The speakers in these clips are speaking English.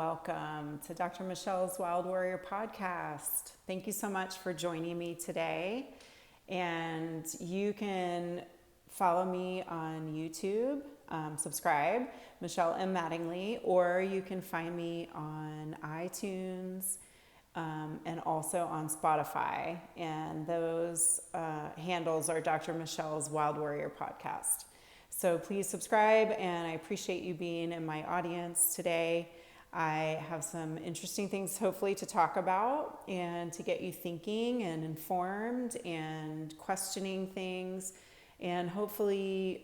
welcome to Dr. Michelle's Wild Warrior podcast. Thank you so much for joining me today. And you can follow me on YouTube, subscribe, Michelle M. Mattingly, or you can find me on iTunes and also on Spotify. And those handles are Dr. Michelle's Wild Warrior podcast. So please subscribe, and I appreciate you being in my audience today. I have some interesting things hopefully to talk about and to get you thinking and informed and questioning things and hopefully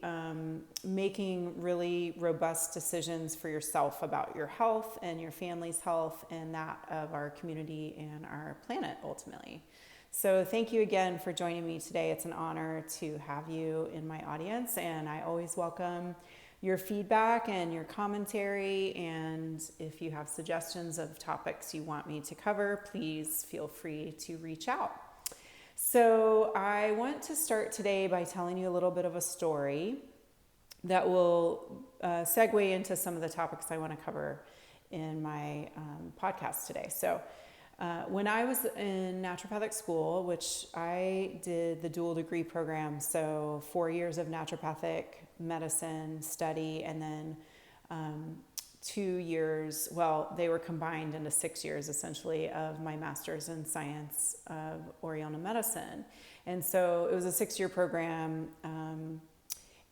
making really robust decisions for yourself about your health and your family's health and that of our community and our planet ultimately. So thank you again for joining me today. It's an honor to have you in my audience, and I always welcome your feedback and your commentary. And if you have suggestions of topics you want me to cover, please feel free to reach out. So I want to start today by telling you a little bit of a story that will segue into some of the topics I want to cover in my podcast today. So when I was in naturopathic school, which I did the dual degree program, so 4 years of naturopathic medicine study, and then 2 years, well, they were combined into 6 years essentially of my master's in science of Oriental medicine. And so it was a 6-year program.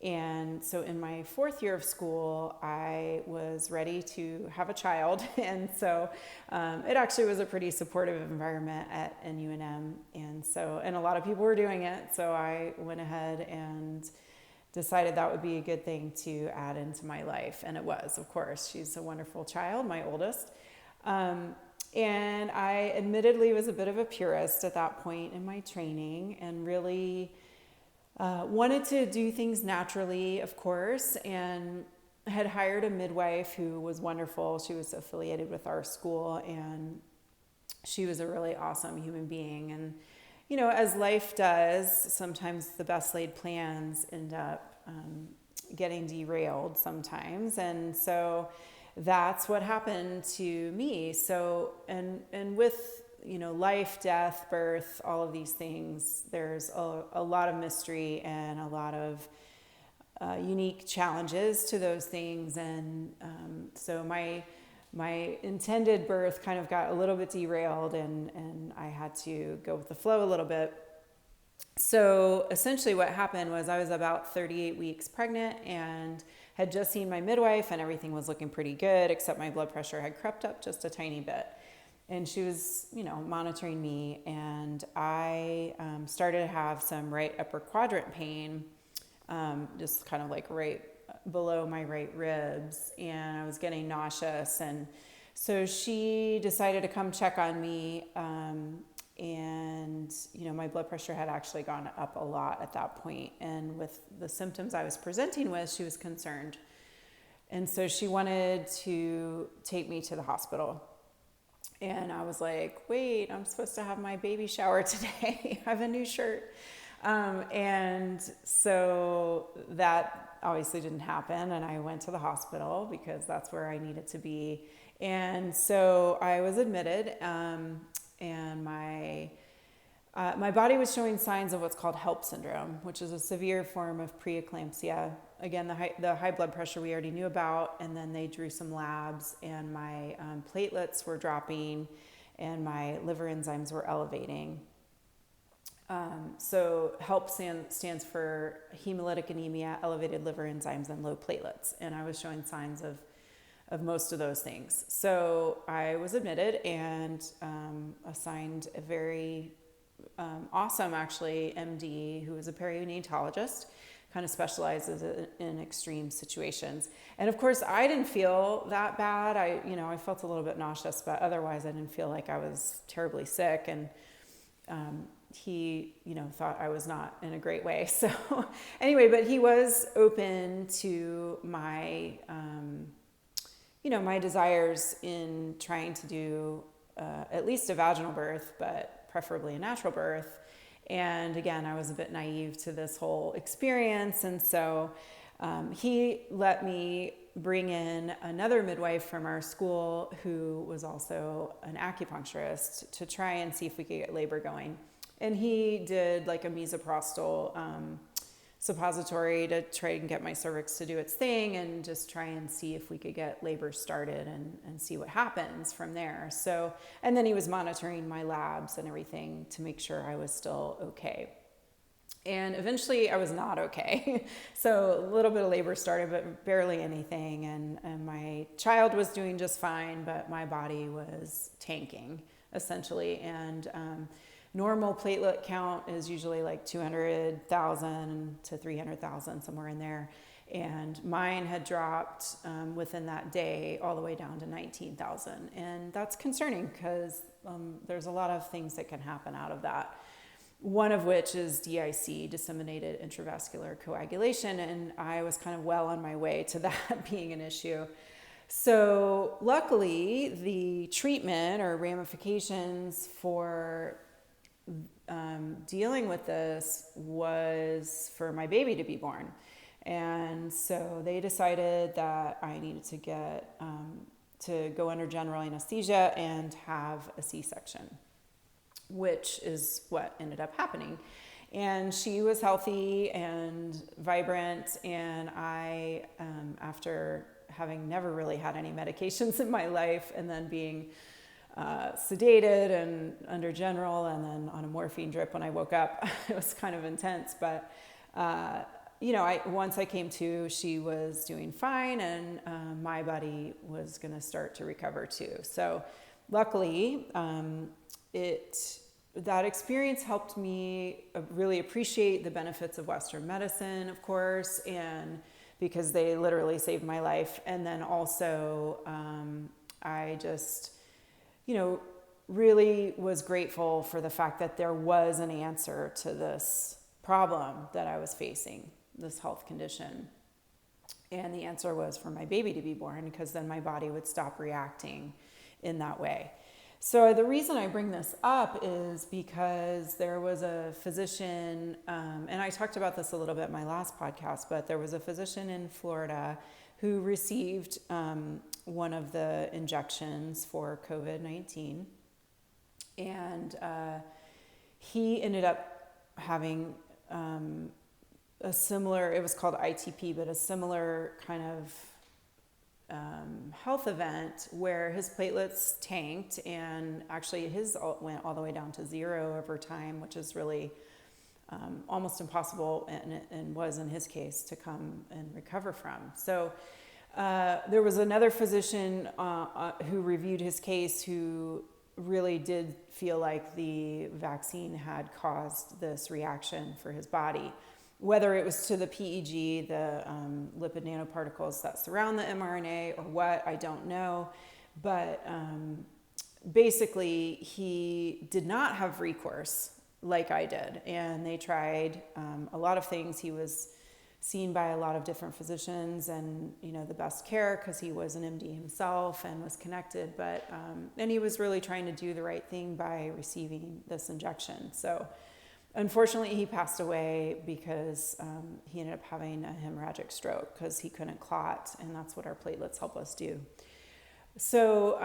And so in my 4th year of school, I was ready to have a child. And so it actually was a pretty supportive environment at NUNM. And a lot of people were doing it. So I went ahead and decided that would be a good thing to add into my life. And it was, of course. She's a wonderful child, my oldest. And I admittedly was a bit of a purist at that point in my training and really wanted to do things naturally, of course, and had hired a midwife who was wonderful. She was affiliated with our school, and she was a really awesome human being. And, you know, as life does, sometimes the best laid plans end up getting derailed sometimes. And so that's what happened to me. So, and with life, death, birth, all of these things, there's a lot of mystery and a lot of unique challenges to those things. And so my intended birth kind of got a little bit derailed, and I had to go with the flow a little bit. So essentially what happened was I was about 38 weeks pregnant and had just seen my midwife, and everything was looking pretty good, except my blood pressure had crept up just a tiny bit. And she was, monitoring me, and I started to have some right upper quadrant pain, just kind of like right below my right ribs, and I was getting nauseous. And so she decided to come check on me, and my blood pressure had actually gone up a lot at that point. And with the symptoms I was presenting with, she was concerned. And so she wanted to take me to the hospital. And I was like, wait, I'm supposed to have my baby shower today. I have a new shirt. And so that obviously didn't happen. And I went to the hospital because that's where I needed to be. And so I was admitted, and my body was showing signs of what's called HELLP syndrome, which is a severe form of preeclampsia. Again, the high blood pressure we already knew about, and then they drew some labs, and my platelets were dropping, and my liver enzymes were elevating. So HELLP stands for hemolytic anemia, elevated liver enzymes, and low platelets, and I was showing signs of most of those things. So I was admitted and assigned a very awesome, actually, MD who was a perinatalist, kind of specializes in extreme situations. And of course, I didn't feel that bad. I felt a little bit nauseous, but otherwise I didn't feel like I was terribly sick. And he, thought I was not in a great way. So anyway, but he was open to my, my desires in trying to do at least a vaginal birth, but preferably a natural birth. And again, I was a bit naive to this whole experience. And so he let me bring in another midwife from our school who was also an acupuncturist to try and see if we could get labor going. And he did like a misoprostol suppository to try and get my cervix to do its thing and just try and see if we could get labor started and see what happens from there. So, and then he was monitoring my labs and everything to make sure I was still okay. And eventually I was not okay. So a little bit of labor started, but barely anything. And my child was doing just fine, but my body was tanking essentially. And normal platelet count is usually like 200,000 to 300,000, somewhere in there. And mine had dropped within that day all the way down to 19,000. And that's concerning because there's a lot of things that can happen out of that. One of which is DIC, disseminated intravascular coagulation, and I was kind of well on my way to that being an issue. So luckily, the treatment or ramifications for dealing with this was for my baby to be born. And so they decided that I needed to get to go under general anesthesia and have a C-section, which is what ended up happening. And she was healthy and vibrant, and I, after having never really had any medications in my life, and then being sedated and under general, and then on a morphine drip when I woke up, it was kind of intense. But once I came to, she was doing fine, and my body was going to start to recover too. So luckily, that experience helped me really appreciate the benefits of Western medicine, of course, and because they literally saved my life. And then also, I just, really was grateful for the fact that there was an answer to this problem that I was facing, this health condition. And the answer was for my baby to be born, because then my body would stop reacting in that way. So the reason I bring this up is because there was a physician, and I talked about this a little bit in my last podcast, but there was a physician in Florida who received one of the injections for COVID-19. And he ended up having a similar, it was called ITP, but a similar kind of health event where his platelets tanked, and actually his went all the way down to zero over time, which is really almost impossible, and was in his case, to come and recover from. So there was another physician who reviewed his case who really did feel like the vaccine had caused this reaction for his body. Whether it was to the PEG, the lipid nanoparticles that surround the mRNA, or what, I don't know. But basically, he did not have recourse like I did. And they tried a lot of things. He was seen by a lot of different physicians, and the best care, because he was an MD himself and was connected. But and he was really trying to do the right thing by receiving this injection. So unfortunately, he passed away because he ended up having a hemorrhagic stroke because he couldn't clot, and that's what our platelets help us do. So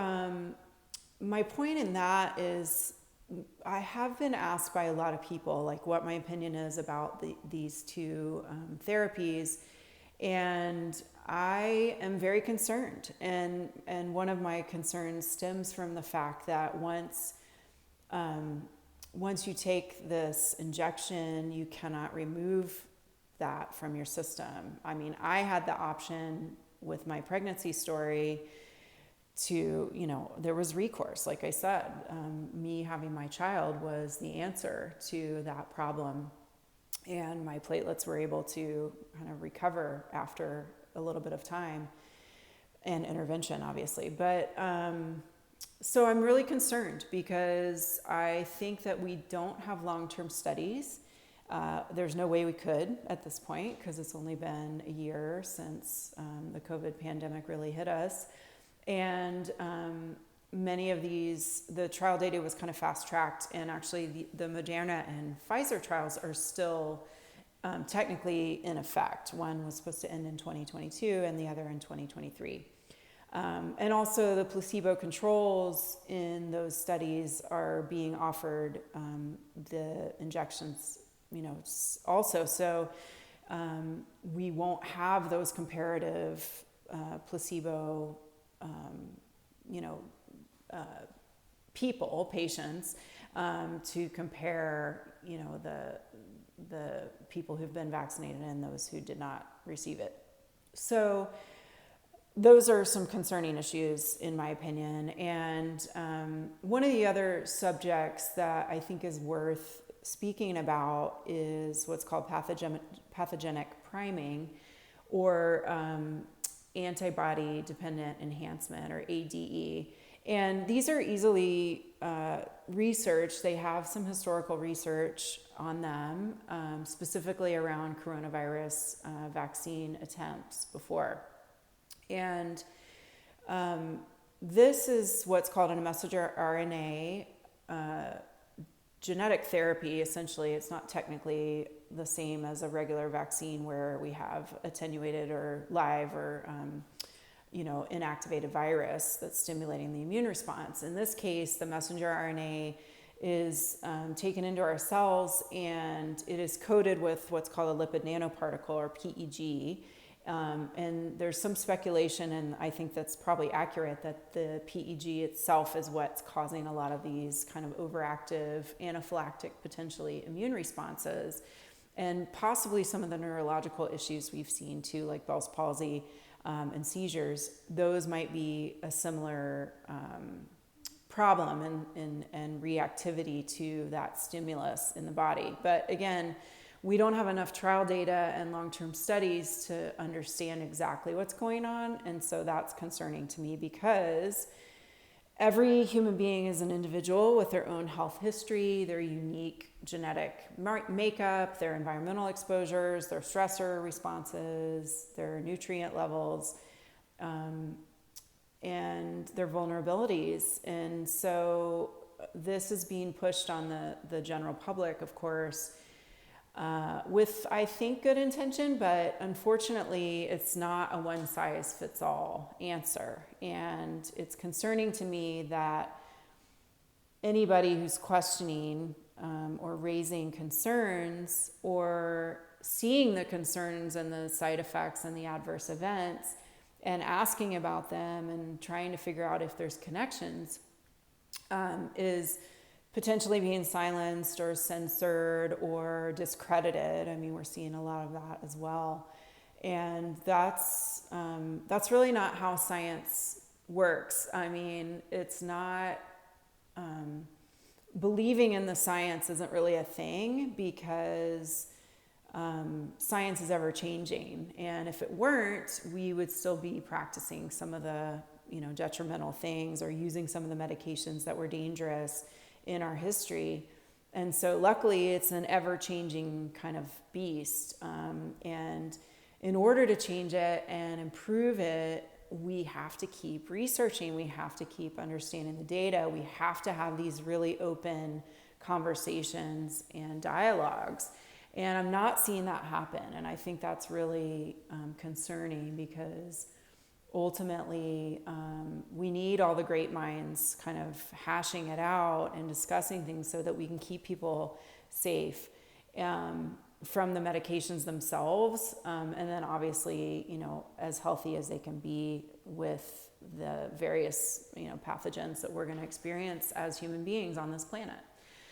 my point in that is, I have been asked by a lot of people like what my opinion is about these two therapies, and I am very concerned. And one of my concerns stems from the fact that once you take this injection, you cannot remove that from your system. I mean, I had the option with my pregnancy story to, there was recourse. Like I said, me having my child was the answer to that problem. And my platelets were able to kind of recover after a little bit of time and intervention, obviously. But so I'm really concerned because I think that we don't have long-term studies. There's no way we could at this point, because it's only been a year since the COVID pandemic really hit us. And many of these, the trial data was kind of fast-tracked, and actually the Moderna and Pfizer trials are still technically in effect. One was supposed to end in 2022 and the other in 2023. And also the placebo controls in those studies are being offered the injections, also. So we won't have those comparative placebo, patients to compare, the people who've been vaccinated and those who did not receive it. So those are some concerning issues, in my opinion. And one of the other subjects that I think is worth speaking about is what's called pathogenic priming, or antibody-dependent enhancement, or ADE. And these are easily researched. They have some historical research on them, specifically around coronavirus vaccine attempts before. And this is what's called a messenger RNA genetic therapy. Essentially, it's not technically the same as a regular vaccine where we have attenuated or live or inactivated virus that's stimulating the immune response. In this case, the messenger RNA is taken into our cells, and it is coated with what's called a lipid nanoparticle, or PEG. And there's some speculation, and I think that's probably accurate, that the PEG itself is what's causing a lot of these kind of overactive, anaphylactic, potentially immune responses, and possibly some of the neurological issues we've seen too, like Bell's palsy and seizures. Those might be a similar problem and reactivity to that stimulus in the body. But again, we don't have enough trial data and long-term studies to understand exactly what's going on. And so that's concerning to me, because every human being is an individual with their own health history, their unique genetic makeup, their environmental exposures, their stressor responses, their nutrient levels, and their vulnerabilities. And so this is being pushed on the general public, of course, with, I think, good intention, but unfortunately it's not a one-size-fits-all answer. And it's concerning to me that anybody who's questioning or raising concerns, or seeing the concerns and the side effects and the adverse events and asking about them and trying to figure out if there's connections, is potentially being silenced or censored or discredited. I mean, we're seeing a lot of that as well. And that's really not how science works. I mean, it's not, believing in the science isn't really a thing, because science is ever changing. And if it weren't, we would still be practicing some of the, detrimental things, or using some of the medications that were dangerous in our history. And so luckily it's an ever-changing kind of beast. And in order to change it and improve it, we have to keep researching. We have to keep understanding the data. We have to have these really open conversations and dialogues. And I'm not seeing that happen. And I think that's really concerning, because ultimately, we need all the great minds kind of hashing it out and discussing things so that we can keep people safe from the medications themselves, and then obviously, as healthy as they can be with the various, pathogens that we're going to experience as human beings on this planet.